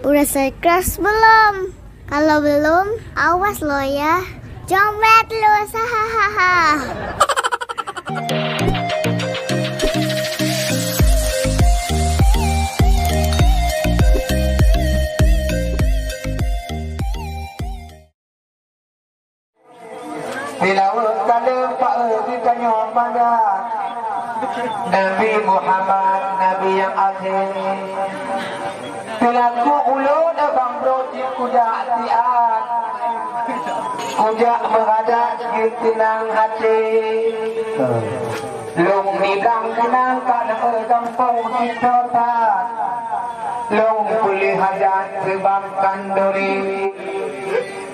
Udah subscribe belum? Kalau belum, awas lo ya. Jombet lo, sahaha. Dibawakan Meupake kepada Nabi Muhammad, Nabi yang akhir. Pelaku ulun abang brojik kujak tiat, kujak menghadap tenang hati. Long nidang kenang kana kampung kita tak. Long boleh hajat sebabkan dori.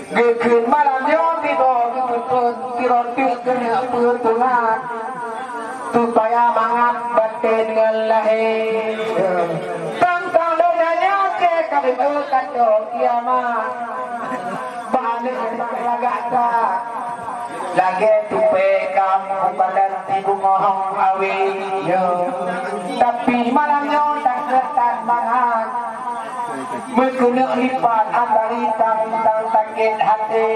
Gekun malam yang tiba kiroti kena pertungan supaya mangat batin dengan lahir. Tentang donanya ke kadang kacau kiamat. Balik lagak tak lagi tupe kamu badan ibu mohong awi. Tapi malamnya tak ketat mangat. Berguna lipat antari tang sakit hati.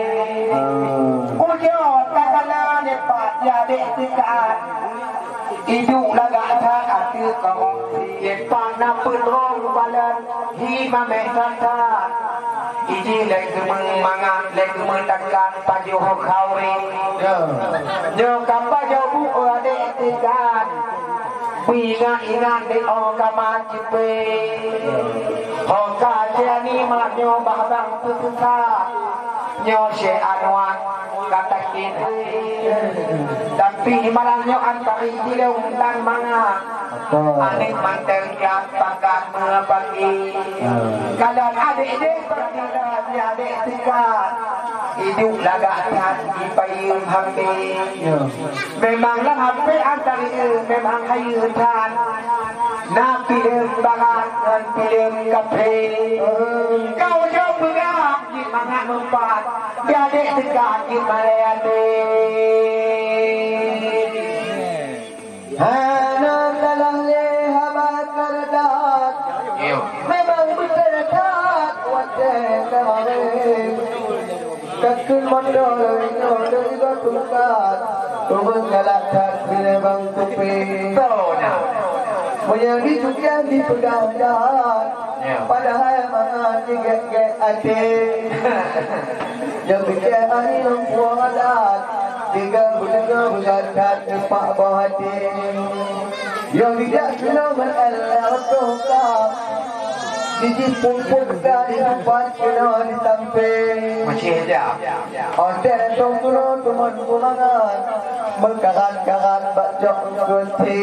Ujo tak kena lipat jadi tikat. Hidup lagak tak hati kau. Lipat nak perong balan hima mekata. Iji lagi mengangat lagi mendakan paju hokawi. Jo kapal jo buku adik tikat. Ingat-ingat di ogama cipe. Hoka jani maknyo bahang susah. Nyo Syair Rapai kata kini. Tapi malamnya antari dilung dan manga. Adik mantel yang pakat Meupake. Kadang adik-adik berdiri di adik tikat. Hidup lagak hati payung hampi. Memanglah hampi antari memang hayutan. Nak pilih bangat dan pilih kafe. Kau jauh bergerak di mana mempat. Di adik tikat di Tarian. Memang berdekat wajah kemarin. Kakun mandor dari bertungkat, turun galakkan bilang tupi. Yang dijukian di pegang jahat, padahal mangan digek-gek hati. Yang bikin hari lempuang adat, tiga berdekat tempat bawah hati. Yang tidak kenal mengelah tungkap. Diji pun dari tempat kena di samping. Macam dia. Hotel tongkron teman pulangan mengkarat-karat bajak kunci.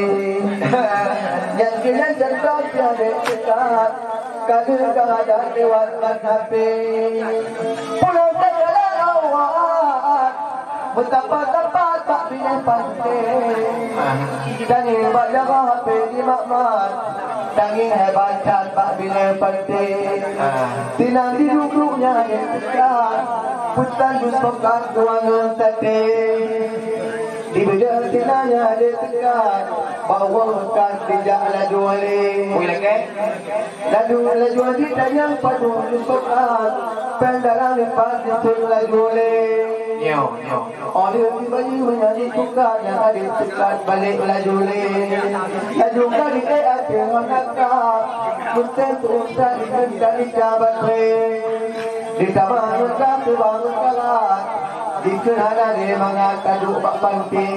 Yang kena cerdas tiada dekat kadang ada lewatkan hati. Pulau segala awak betapa-tapa tak pilih pantai. Dan ini banyak hati di makmat. Daging hebat Pak bila penting. Tinang duduknya yang dekat. Putan buspokan ruangan tadi. Di beda tinanya ada dekat. Bawa bekas tidak laju alih. Laju alih dan yang padu buspokan. Pendalang lepas itu laju alih. Oleh bayi menjadi tukar yang ada dekat balik laju alih. Laju kali ada menakar. Putan terusan dari jabat ditambah mereka terbangun kalah. Dikenal dia mengatakan duk panti.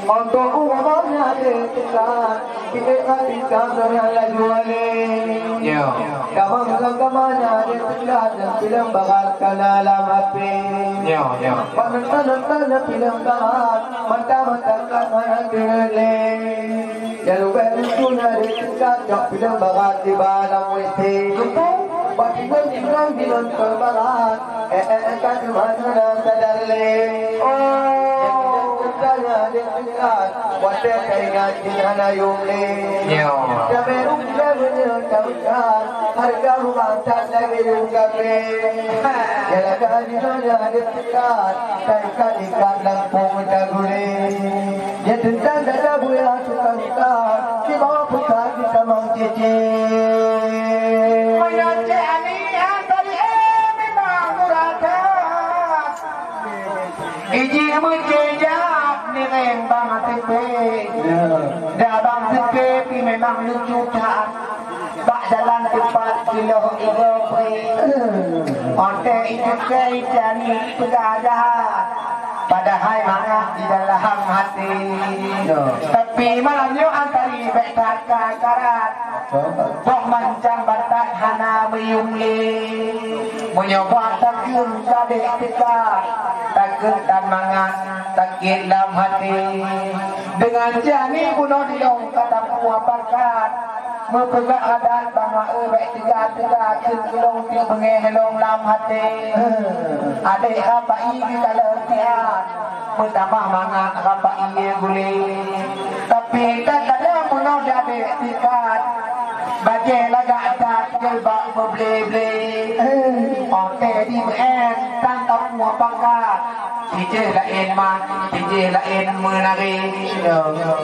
Untuk umumnya dia tekan. Kita hatikan dengan laju alih. Kamang-kamangnya dia tekan. Dan film baratkan dalam api. Panas-panasnya film barat. Mata-matakan hanya geleng. Yang lupa usulnya dia tekan. Yang film barat di balang weti. Bagian tinggal di nonton barat. Kan mana sadar le. Yang kita dia dekat. Wadah kaingan jinana yung le. Kamerung levelnya kaukan. Harga rumah tak lagi yung kafe. Jalan kainannya dia dekat. Taikan ikat lampung dagule. Dia tentang dada buaya suka-suka. Di bawah pusat di kamang cici. Mayat Menjejak ni reng bang tepe. Dah bang tepe pi memang lucu tak. Bak jalan tempat kilo Eropa. Onte itu kejani berada. Padahal mangat di dalam hati. Tapi malamnya antari bekat karat. Boh mancang batat hana meyungli. Menyoba takun kadek tekak. Takut dan mangat takut dalam hati. Dengan jani bunuh dilong kata puapakat. Mepegak adat bangga baik tiga celong dia mengelong dalam hati. Adik Rapa'i Geleng tian bertambah mangat Rapa'i Geleng. Tapi tak ada bunuh adik tikat. Bagi lagak tak jelbak berbeli-beli. Oke di men tantang puapakat. Tijih lain mat, tijih lain menari.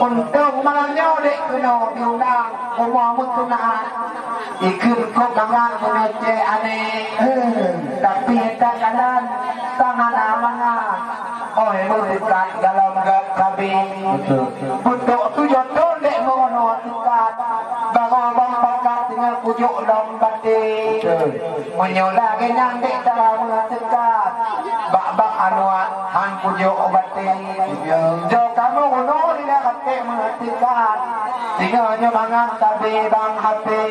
Untuk malamnya dek kena diundang rumah mutunaan. Ikut kok mangan menece aneh. Tapi tak kanan tangan amangan. Oh berdekat dalam kabin. Untuk tujuan tu dek mengono dekat. Bang pakat dengan pucuk dalam batik. Menyolah genang dek dalam dekat. Bak anuat han pucuk batik. Jo kamu ngono di dalam batik mengertikan. Tinggalnya mangan tapi bang hati.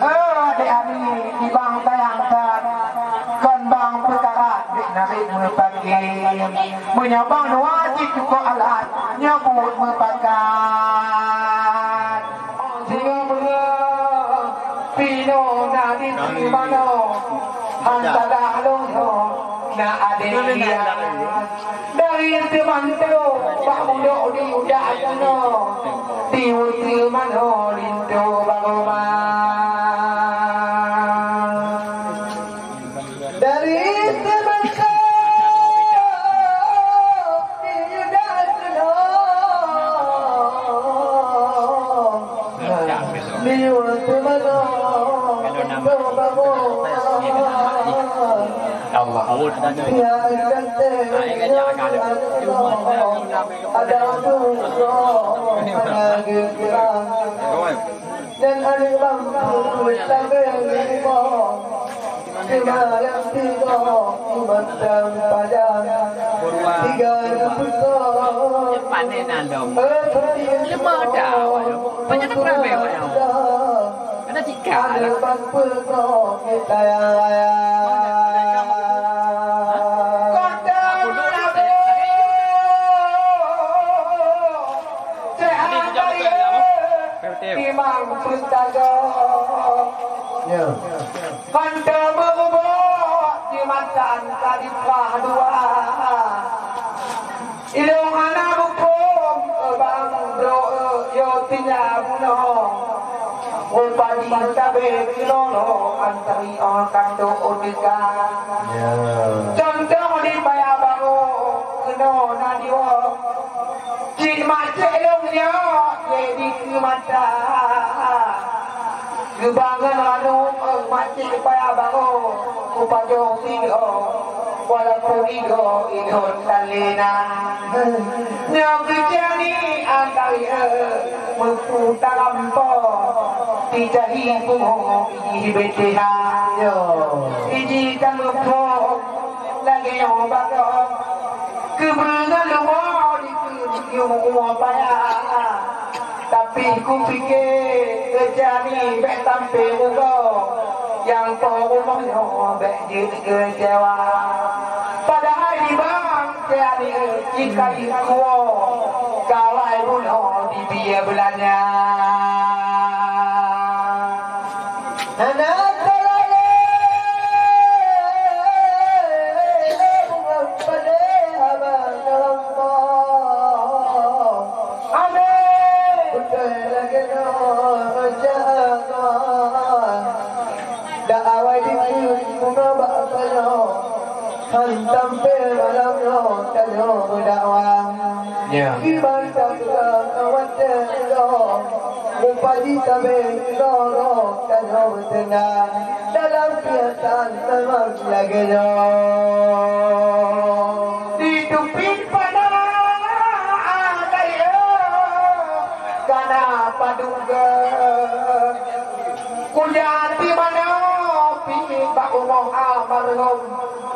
Adik-adik di bang tayangkan. Kon bang perkara dik narik Meupake. Menyabang wajib cukup alat nyabut Meupake. Jika menang pino nadi mano antara lono na adik dari teman tu pak muda di udah jano di uti mano lintu bagoma dari teman tu di udah jano di uti mano lintu bagoma Allah ya ada dan ada bangku sambil lima yang tiga macam padang tiga besar panenan dong lima dah banyak berapa ada tiga ada bangku kita Imam Pustaga Handa berubah di matan kadipah dua Ilong anak bukum Bang bro yo tinggal bunuh Upadi tabe kilono Antari orang do odika Contoh di payah baru Kena nadiwa Cik macet longnya Jadi ke mata Gebangan anu Macet payah baru Kupajong tiga Walaupun ido idon talina Yang kerja ni Antari Memputa lampau Tijahi pungo Iji beteha Iji kamupok Lagi yang bakal Keberangan luar Yung payah tapi ku fikir kerja ni bek tampil muka yang kau rumahnya bek dia kecewa padahal di bang jadi jika ikuo kalai bunuh di biaya belanja anak tampil malam lo kalau berdakwah iman tampil kawan lo mupadi tampil lo kalau bertenang dalam kegiatan memang lagi lo di tupik Berarti mana pilih Pak Umar Almarhum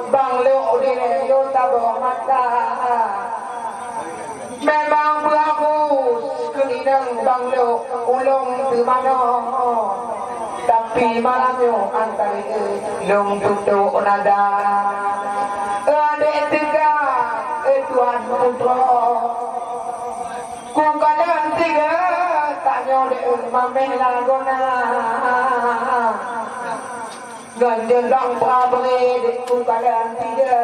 Bang Leo Dine Yota Mata. Memang bagus kelinang Bang Leo ulung di mana. Tapi malamnya antara long tutup nada. Adik tiga Tuan Putra. Ku kadang tiga tanya dek mameh lagona. Ganjelang pabri dek ku kadang tiga.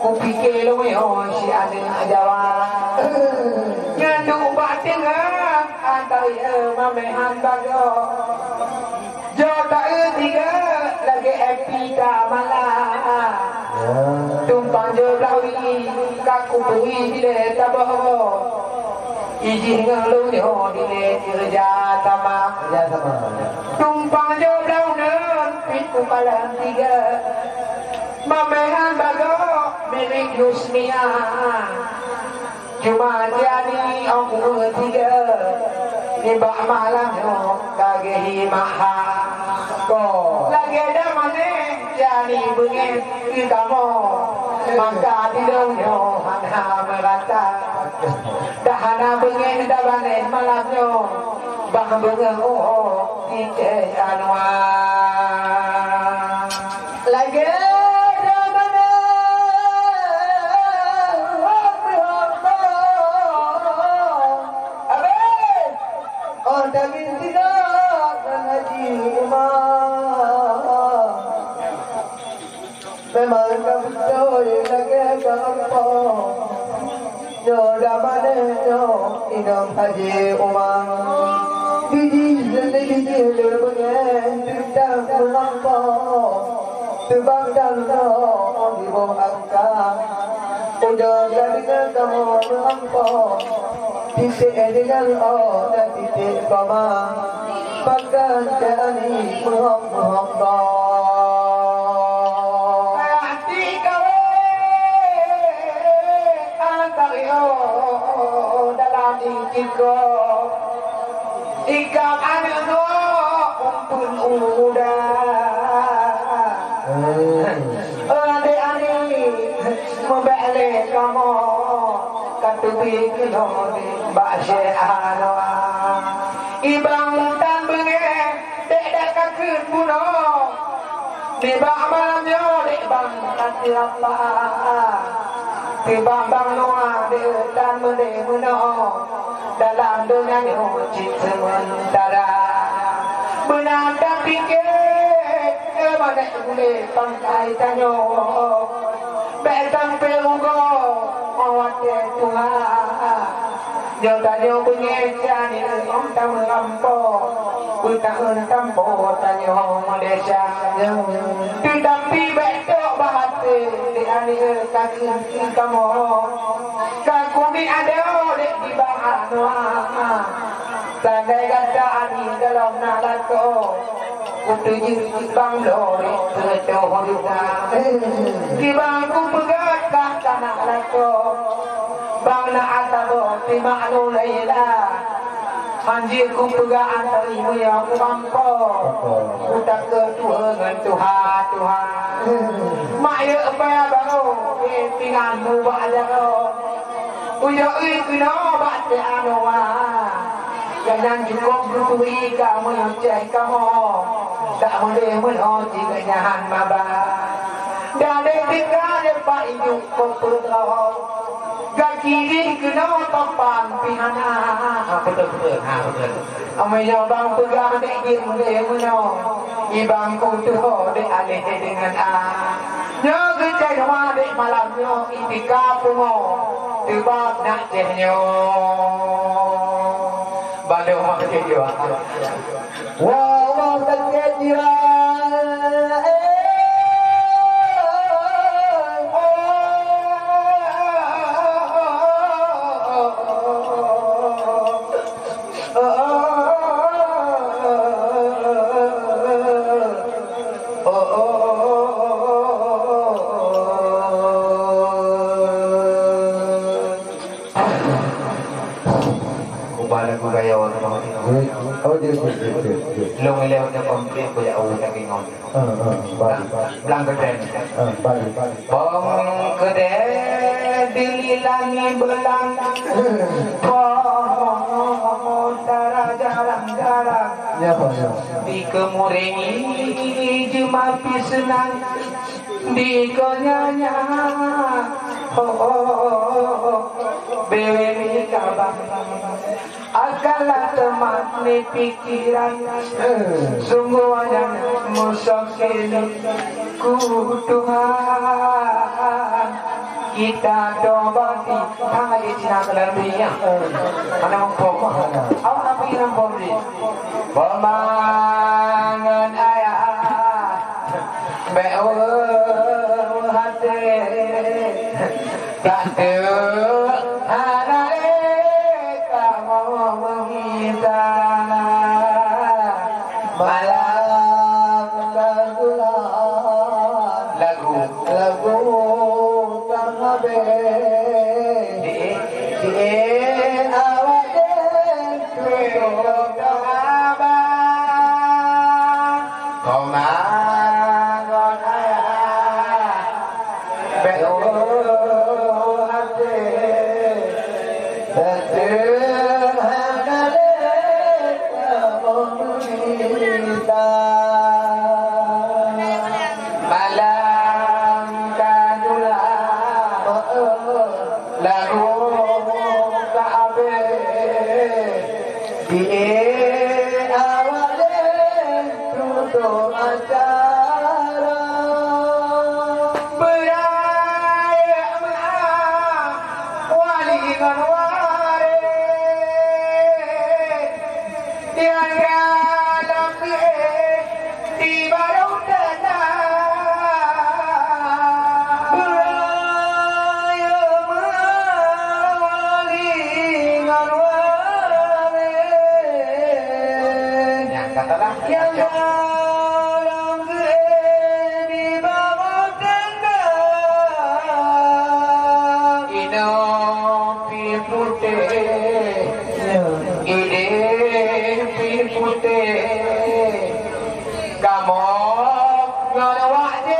Ku fikir luwe si ada jawab. Nyanduk batin antara mameh hantaga. Jota tiga lagi happy dah malam. Tumpang je lawi kaku bui dile tabah. Iji ngelu nyo dile kerja sama. Tumpang je launan pitu kalan tiga. Mamehan bago milik Yusmia. Cuma jadi aku tiga. Nibak malam nyo kagehi maha. Lagi ada mana jadi bengit kita mau maka tidak nyo hana merata dahana bengit dah balik malamnya bang bengit di Ceh Nua lagi ada mana oh daging tidak mengaji memang betul lagi kamu jodoh mana jo inam haji umang biji biji lebengen tidak mengapa tebang dan kau di bawah angka udah dengan kamu mengapa titik dengan dan titik koma bahkan jadi mengapa Iko Ika anakku Umpun uda Adik-adik Membalik kamu Katubi kilo Mbak Ceh Nua Ibang tan bengek Dek dak kakut puno Dibak malamnya Dek bang Kati apa Dibang bang Nua Dek tan mene dalam dunia nyuci sementara menanda pikir mana boleh pangkai tanyo betang pelugo awat Tuhan jodoh pengecan om tahu lampo utang tampo tanyo Malaysia tetapi betok bahasa di anir kaki kamu kaku ni ada di bawah Nua tandai kata ani dalam nalako kutuju bang lori kecoh juga di bangku pegat kata nalako bang na atabo timak nulaila anjirku pegat antarimu yang mampu utak kedua dengan Tuhan mak ya apa ya baru pinganmu bahagia Uyoi kuno bate anoa Jangan cukup bertui kamu yang ceh kamu Tak boleh menhoti kenyahan maba Dan ketika lepas hidup komputer Gakiri kuno topan pihana Betul-betul Amai bang pegang dek boleh kuno Ibang kutuh dek alih dengan Nyo Ceh Nua dek malamnya itika pungo Tebak nak Ceh Nua Balik rumah Ceh Nua Wah sakit jiran lagu gaya orang Oh dia. long lew dia komplit ko ya ulah kingon belang gede Balik. bong gede dililangi belang darah jarang Ya. di kemurengi jemapi senang di konyanya bewi kabah akalah teman ni pikiran sungguh yang musafir ku Tuhan kita dobati tangai cina kelarminya mana umpama awak nak pergi nampung ni pemangan ayah be'ul hati tak ada kamu meminta Malam lagu tak habis di awak Untuk Haba Komangon ayah be'ul hati sederhana kamu meminta malam kadula lagu tak habis di awal tutup acara beraya wali dengan waris yang dalam di barung tanah beraya wali dengan waris yang katalah yang dalam di bawah tenda inopi putih inopi putih kamu ngelawak je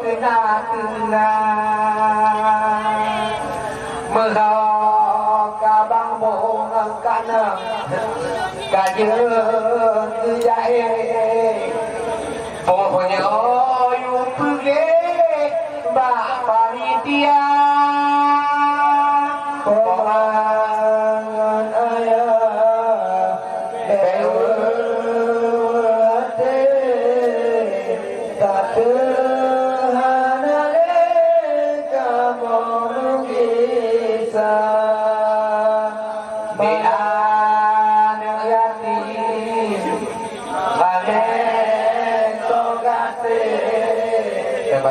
tenang-tenang mereka bang bohong kana kaje jahit pokoknya you pergi bak panitia pemangan ayah be'ul hati tak sederhana kamu mengisah di anak yatim balik togate yang